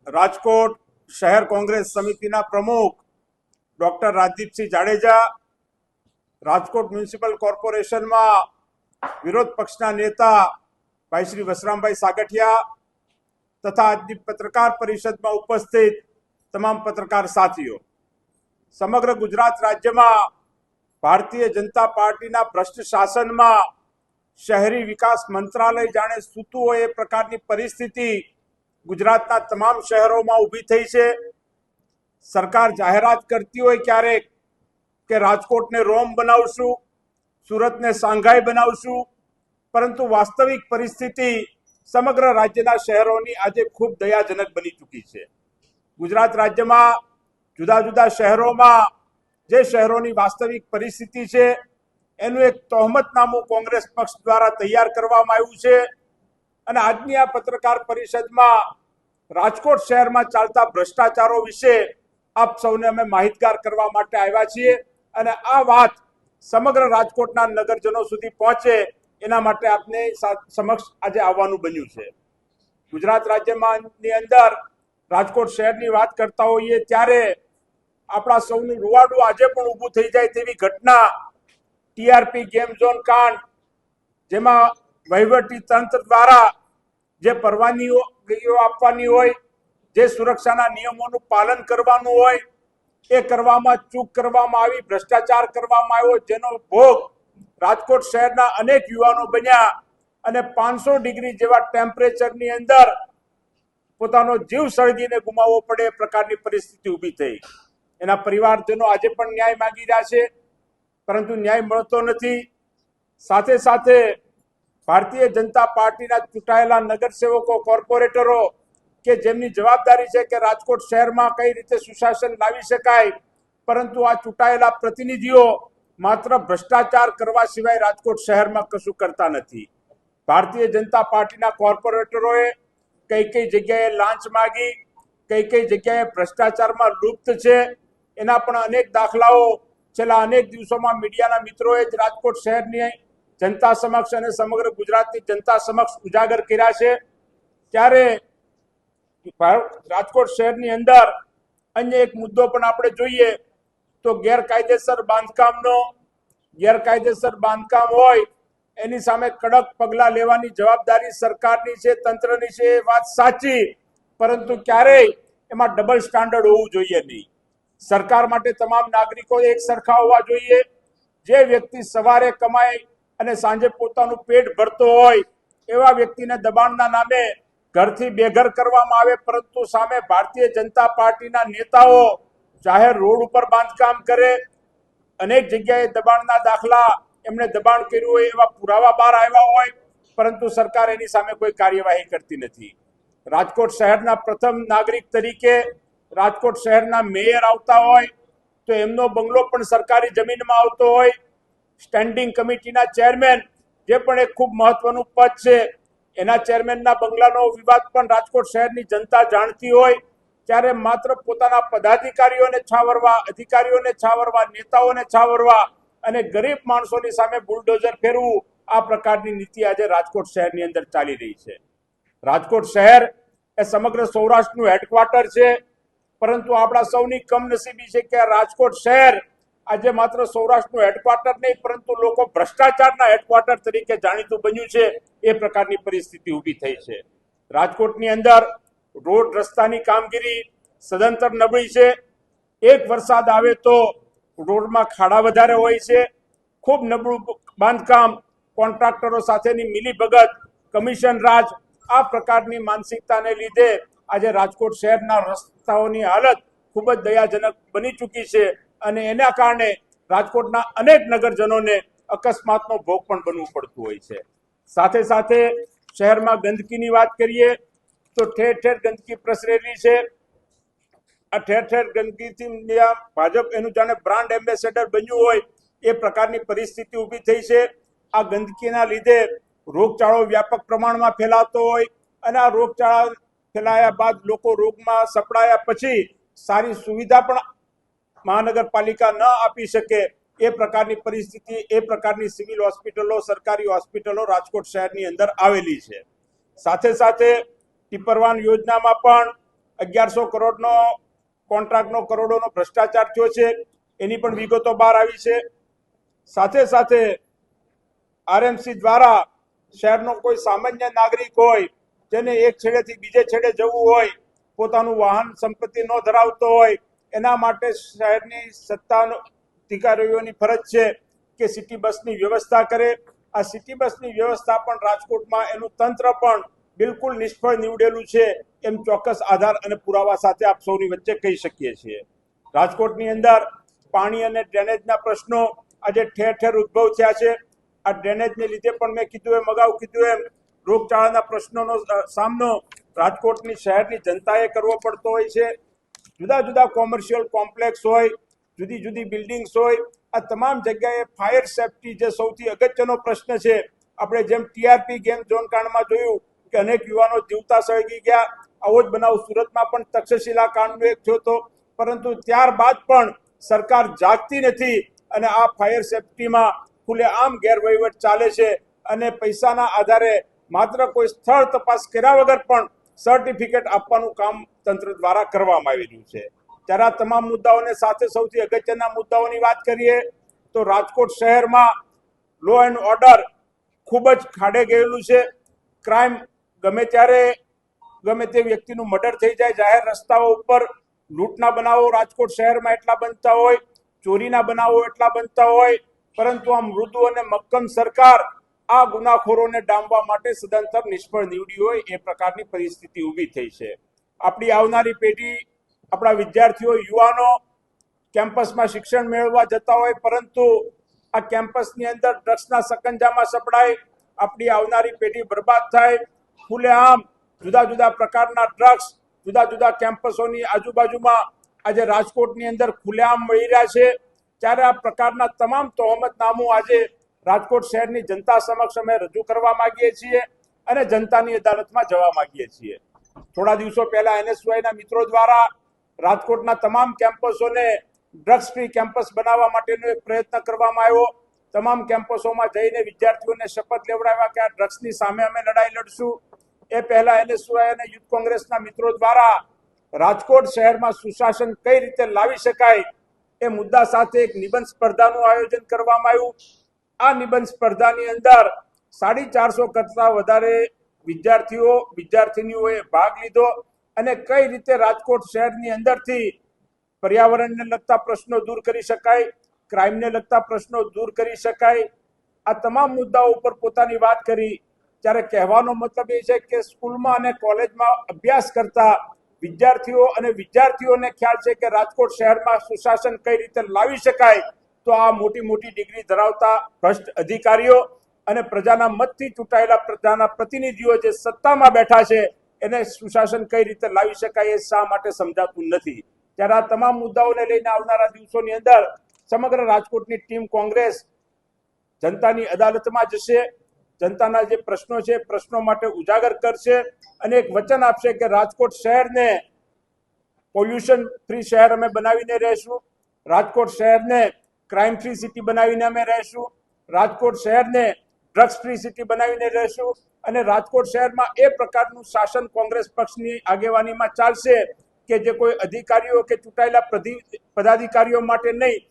રાજકોટ શહેર કોંગ્રેસ સમિતિના પ્રમુખ ડોક્ટર રાજદીપસિંહ જાડેજા, રાજકોટ મ્યુનિસિપલ કોર્પોરેશનમાં વિરોધ પક્ષના નેતા ભાઈ શ્રી વસરામભાઈ સાગઠિયા તથા આજની પત્રકાર પરિષદમાં ઉપસ્થિત તમામ પત્રકાર સાથીઓ, સમગ્ર ગુજરાત રાજ્યમાં ભારતીય જનતા પાર્ટીના ભ્રષ્ટ શાસનમાં શહેરી વિકાસ મંત્રાલય જાણે સૂતું હોય એ પ્રકારની પરિસ્થિતિ ગુજરાતના તમામ શહેરોમાં ઊભી થઈ છે। સરકાર જાહેરાત કરતી હોય ક્યારેક કે રાજકોટને રોમ બનાવશું, સુરતને શાંઘાઈ બનાવશું, પરંતુ વાસ્તવિક પરિસ્થિતિ સમગ્ર રાજ્યના શહેરોની આજે ખૂબ દયાજનક બની ચૂકી છે। ગુજરાત રાજ્યમાં જુદા જુદા શહેરોમાં જે શહેરોની વાસ્તવિક પરિસ્થિતિ છે એનું એક તહોમતનામું કોંગ્રેસ પક્ષ દ્વારા તૈયાર કરવામાં આવ્યું છે અને આજની આ પત્રકાર પરિષદમાં રાજકોટ શહેરમાં ચાલતા ભ્રષ્ટાચારો વિશે આપ સૌને અમે માહિતગાર કરવા માટે આવ્યા છીએ અને આ વાત સમગ્ર રાજકોટના નગરજનો સુધી પહોંચે એના માટે આપને સમક્ષ આજે આવવાનું બન્યું છે। ગુજરાત રાજ્યની અંદર રાજકોટ શહેરની વાત કરતા હોઈએ ત્યારે આપણા સૌનું રૂવાડું આજે પણ ઊભું થઈ જાય તેવી ઘટના ટીઆરપી ગેમ ઝોન કાંડ, જેમાં વહીવટી તંત્ર દ્વારા જે પરવાનગીઓ આપવાની હોય, જે સુરક્ષાના નિયમોનું પાલન કરવાનું હોય એ કરવામાં ચૂક કરવામાં આવી, ભ્રષ્ટાચાર કરવામાં આવ્યો, જેનો ભોગ રાજકોટ શહેરના અનેક યુવાનો બન્યા અને 500 ડિગ્રી જેવા ટેમ્પરેચરની અંદર પોતાનો જીવ સળગીને ગુમાવવો પડે એ પ્રકારની પરિસ્થિતિ ઊભી થઈ। એના પરિવારજનો આજે પણ ન્યાય માંગી રહ્યા છે, પરંતુ ન્યાય મળતો નથી। સાથે સાથે ભારતીય જનતા પાર્ટીના ચૂંટાયેલા નગરસેવકો, કોર્પોરેટરો કે જેમની જવાબદારી છે કે રાજકોટ શહેરમાં કઈ રીતે સુશાસન લાવી શકાય, પરંતુ આ ચૂંટાયેલા પ્રતિનિધિઓ માત્ર ભ્રષ્ટાચાર કરવા સિવાય રાજકોટ શહેરમાં કશું કરતા નથી। ભારતીય જનતા પાર્ટીના કોર્પોરેટરોએ કઈ કઈ જગ્યાએ લાંચ માગી, કઈ કઈ જગ્યાએ ભ્રષ્ટાચારમાં લુપ્ત છે એના પણ અનેક દાખલાઓ છેલ્લા અનેક દિવસોમાં મીડિયાના મિત્રોએ જ રાજકોટ શહેરની જનતા સમક્ષ અને સમગ્ર ગુજરાતની જનતા સમક્ષ ઉજાગર કર્યા છે। ત્યારે રાજકોટ શહેરની અંદર અન્ય એક મુદ્દો પણ આપણે જોઈએ તો ગેરકાયદેસર બાંધકામ હોય એની સામે કડક પગલાં લેવાની જવાબદારી સરકારની છે, તંત્રની છે, એ વાત સાચી, પરંતુ ક્યારેય એમાં ડબલ સ્ટાન્ડર્ડ હોવું જોઈએ નહીં। સરકાર માટે તમામ નાગરિકો એક સરખા હોવા જોઈએ। જે વ્યક્તિ સવારે કમાય અને સાંજે પોતાનું પેટ ભરતો હોય એવા વ્યક્તિને દબાણના નામે ઘરથી બેઘર કરવામાં આવે, પરંતુ સામે ભારતીય જનતા પાર્ટીના નેતાઓ જાહેર રોડ ઉપર બાંધકામ કરે, અનેક જગ્યાએ દબાણના દાખલા એમણે દબાણ કર્યું હોય એવા પુરાવા બહાર આવ્યા હોય, પરંતુ સરકાર એની સામે કોઈ કાર્યવાહી કરતી નથી। રાજકોટ શહેરના પ્રથમ નાગરિક તરીકે રાજકોટ શહેરના મેયર આવતા હોય તો એમનો બંગલો પણ સરકારી જમીનમાં આવતો હોય, સ્ટેન્ડિંગ કમિટીના ચેરમેન જે પણ એક ખૂબ મહત્વનું પદ છે એના ચેરમેનના બંગલાનો વિવાદ પણ રાજકોટ શહેરની જનતા જાણતી હોય, ત્યારે માત્ર પોતાના પદાધિકારીઓને છાવરવા, અધિકારીઓને છાવરવા, નેતાઓને છાવરવા અને ગરીબ માણસોની સામે બુલડોઝર ફેરવું, આ પ્રકારની નીતિ આજે રાજકોટ શહેરની અંદર ચાલી રહી છે। રાજકોટ શહેર એ સમગ્ર સૌરાષ્ટ્રનું હેડક્વાર્ટર છે, પરંતુ આપણા સૌની કમનસીબી છે કે રાજકોટ શહેર આજે માત્ર સૌરાષ્ટ્રનું હેડક્વાર્ટર નહીં, પરંતુ લોકો ભ્રષ્ટાચારના હેડક્વાર્ટર તરીકે જાણીતું બન્યું છે એ પ્રકારની પરિસ્થિતિ ઊભી થઈ છે। રાજકોટની અંદર રોડ રસ્તાની કામગીરી સદંતર નબળી છે। એક વરસાદ આવે તો રોડમાં ખાડા વધારે હોય છે, ખૂબ નબળું બાંધકામ, કોન્ટ્રાક્ટરો સાથેની મિલીભગત, કમિશન રાજ, આ પ્રકારની માનસિકતાને લીધે આજે રાજકોટ શહેરના રસ્તાઓની હાલત ખૂબ જ દયાજનક બની ચૂકી છે અને એના કારણે રાજકોટના અનેક નગરજનોને અકસ્માતનો ભોગ પણ બનવું પડતું હોય છે। સાથે સાથે શહેરમાં ગંદકીની વાત કરીએ તો ઠેર ઠેર ગંદકી પ્રસરેલી છે। આ ઠેર ઠેર ગંદકીથી ભાજપ એનું જાણે બ્રાન્ડ એમ્બેસેડર બન્યું હોય એ પ્રકારની પરિસ્થિતિ ઊભી થઈ છે। આ ગંદકીના લીધે રોગચાળો વ્યાપક પ્રમાણમાં ફેલાતો હોય અને આ રોગચાળા ફેલાયા બાદ લોકો રોગમાં સપડાયા પછી સારી સુવિધા પણ મહાનગરપાલિકા ન આપી શકે એ પ્રકારની પરિસ્થિતિ, એ પ્રકારની સિવિલ હોસ્પિટલો, સરકારી હોસ્પિટલો રાજકોટ શહેરની અંદર આવેલી છે। સાથે સાથે ટીપરવાન યોજનામાં પણ 1100 કરોડનો કોન્ટ્રાક્ટનો કરોડોનો ભ્રષ્ટાચાર થયો છે, એની પણ વિગતો બહાર આવી છે. સાથે સાથે આરએમસી દ્વારા શહેરનો કોઈ સામાન્ય નાગરિક હોય જેને એક છેડેથી બીજે છેડે જવું હોય, પોતાનું વાહન સંપત્તિ ન ધરાવતો હોય, એના માટે શહેરની સત્તા અધિકારીઓની ફરજ છે કે સિટી બસની વ્યવસ્થા કરે. આ સિટી બસની વ્યવસ્થા પણ રાજકોટમાં એનું તંત્ર પણ બિલકુલ નિષ્ફળ નીવડેલું છે એમ ચોક્કસ આધાર અને પુરાવા સાથે આપ સૌની વચ્ચે કહી શકીએ છીએ. રાજકોટની અંદર પાણી અને ડ્રેનેજના પ્રશ્નો આજે ઠેર ઠેર ઉદ્ભવ થયા છે. આ ડ્રેનેજને લીધે પણ મેં કીધું એમ, અગાઉ કીધું એમ, રોગચાળાના પ્રશ્નોનો સામનો રાજકોટની શહેરની જનતાએ કરવો પડતો હોય છે. જુદા જુદા કોમર્શિયલ કોમ્પ્લેક્સ હોય, જુદી જુદી બિલ્ડિંગ્સ હોય, આ તમામ જગ્યાએ ફાયર સેફટી જે સૌથી અગત્યનો પ્રશ્ન છે. આપણે જેમ ટીઆરપી ગેમ ઝોન કાંડમાં જોયું કે અનેક યુવાનો જીવતા સળગી ગયા, આવો જ બનાવ સુરતમાં પણ તક્ષશિલા કાંડનો એક થયો હતો. પરંતુ ત્યારબાદ પણ સરકાર જાગતી નથી અને આ ફાયર સેફટીમાં ખુલ્લેઆમ ગેરવહીવટ ચાલે છે અને પૈસાના આધારે માત્ર કોઈ સ્થળ તપાસ કર્યા વગર પણ સર્ટિફિકેટ આપવાનું કામ તંત્ર દ્વારા કરવામાં આવી રહ્યું છે. ત્યારે આ તમામ મુદ્દાઓને સાથે સૌથી અગત્યના મુદ્દાઓની વાત કરીએ તો રાજકોટ શહેરમાં લો એન્ડ ઓર્ડર ખૂબ જ ખાડે ગયેલું છે. ક્રાઇમ ગમે ત્યારે ગમે તે વ્યક્તિનું મર્ડર થઈ જાય, જાહેર રસ્તાઓ ઉપર લૂંટના બનાવો રાજકોટ શહેરમાં એટલા બનતા હોય, ચોરીના બનાવો એટલા બનતા હોય, પરંતુ આ મૃદુ અને મક્કમ સરકાર આ ગુનાખોરોને ડામવા માટે સદંતર નિષ્ફળ નીવડી હોય એ પ્રકારની પરિસ્થિતિ ઊભી થઈ છે. આપણી આવનારી પેઢી, આપણા વિદ્યાર્થીઓ, યુવાનો કેમ્પસમાં શિક્ષણ મેળવવા જતા હોય, પરંતુ આ કેમ્પસની અંદર ડ્રગ્સના સકંજામાં સપડાય, આપણી આવનારી પેઢી બરબાદ થાય. ખુલ્લેઆમ જુદા જુદા પ્રકારના ડ્રગ્સ જુદા જુદા કેમ્પસોની આજુબાજુમાં આજે રાજકોટની અંદર ખુલ્લેઆમ મળી રહ્યા છે. ત્યારે આ પ્રકારના તમામ તહોમતનામું આજે રાજકોટ શહેરની જનતા સમક્ષ અમે રજૂ કરવા માંગીએ છીએ અને જનતાની અદાલતમાં જવા માંગીએ છીએ. થોડા દિવસો પહેલા એનએસયુઆઈના મિત્રો દ્વારા રાજકોટના તમામ કેમ્પસોને ડ્રગ્સ ફ્રી કેમ્પસ બનાવવા માટેનો એક પ્રયત્ન કરવામાં આવ્યો. તમામ કેમ્પસોમાં જઈને વિદ્યાર્થીઓને શપથ લેવડાવ્યા કે આ ડ્રગ્સની સામે અમે લડાઈ લડશું. એ પહેલા એનએસયુઆઈ અને યુથ કોંગ્રેસના મિત્રો દ્વારા રાજકોટ શહેરમાં સુશાસન કઈ રીતે લાવી શકાય એ મુદ્દા સાથે એક નિબંધ સ્પર્ધાનું આયોજન કરવામાં આવ્યું. આ નિબંધ સ્પર્ધાની અંદર 450 કરતા વધારે વિદ્યાર્થીનીઓએ ભાગ લીધો અને કઈ રીતે રાજકોટ શહેરની અંદરથી પર્યાવરણને લગતા પ્રશ્નો દૂર કરી શકાય, ક્રાઇમને લગતા પ્રશ્નો દૂર કરી શકાય, આ તમામ મુદ્દાઓ ઉપર પોતાની વાત કરી. ત્યારે કહેવાનો મતલબ એ છે કે સ્કૂલમાં અને કોલેજમાં અભ્યાસ કરતા વિદ્યાર્થીઓ અને વિદ્યાર્થીઓને ખ્યાલ છે કે રાજકોટ શહેરમાં સુશાસન કઈ રીતે લાવી શકાય, તો આ મોટી મોટી ડિગ્રી ધરાવતા ભ્રષ્ટ અધિકારીઓ અને પ્રજાના મતથી ચૂંટાયેલા પ્રજાના પ્રતિનિધિઓ જે સત્તામાં બેઠા છે એને સુશાસન કઈ રીતે લાવી શકાય એ શા માટે સમજાતું નથી. ત્યારે આ તમામ મુદ્દાઓને લઈને આવનારા દિવસોની અંદર સમગ્ર રાજકોટની ટીમ કોંગ્રેસ જનતાની અદાલતમાં જશે, જનતાના જે પ્રશ્નો છે પ્રશ્નો માટે ઉજાગર કરશે અને એક વચન આપશે કે રાજકોટ શહેરને પોલ્યુશન ફ્રી શહેર અમે બનાવીને રહેશું, રાજકોટ શહેરને ક્રાઇમ ફ્રી સિટી બનાવીને અમે રહેશું, રાજકોટ શહેરને ડ્રગ્સ ફ્રી સિટી બનાવીને રહેશું અને રાજકોટ શહેરમાં એ પ્રકારનું શાસન કોંગ્રેસ પક્ષની આગેવાનીમાં ચાલશે કે જે કોઈ અધિકારીઓ કે ચૂંટાયેલા પદાધિકારીઓ માટે નહીં,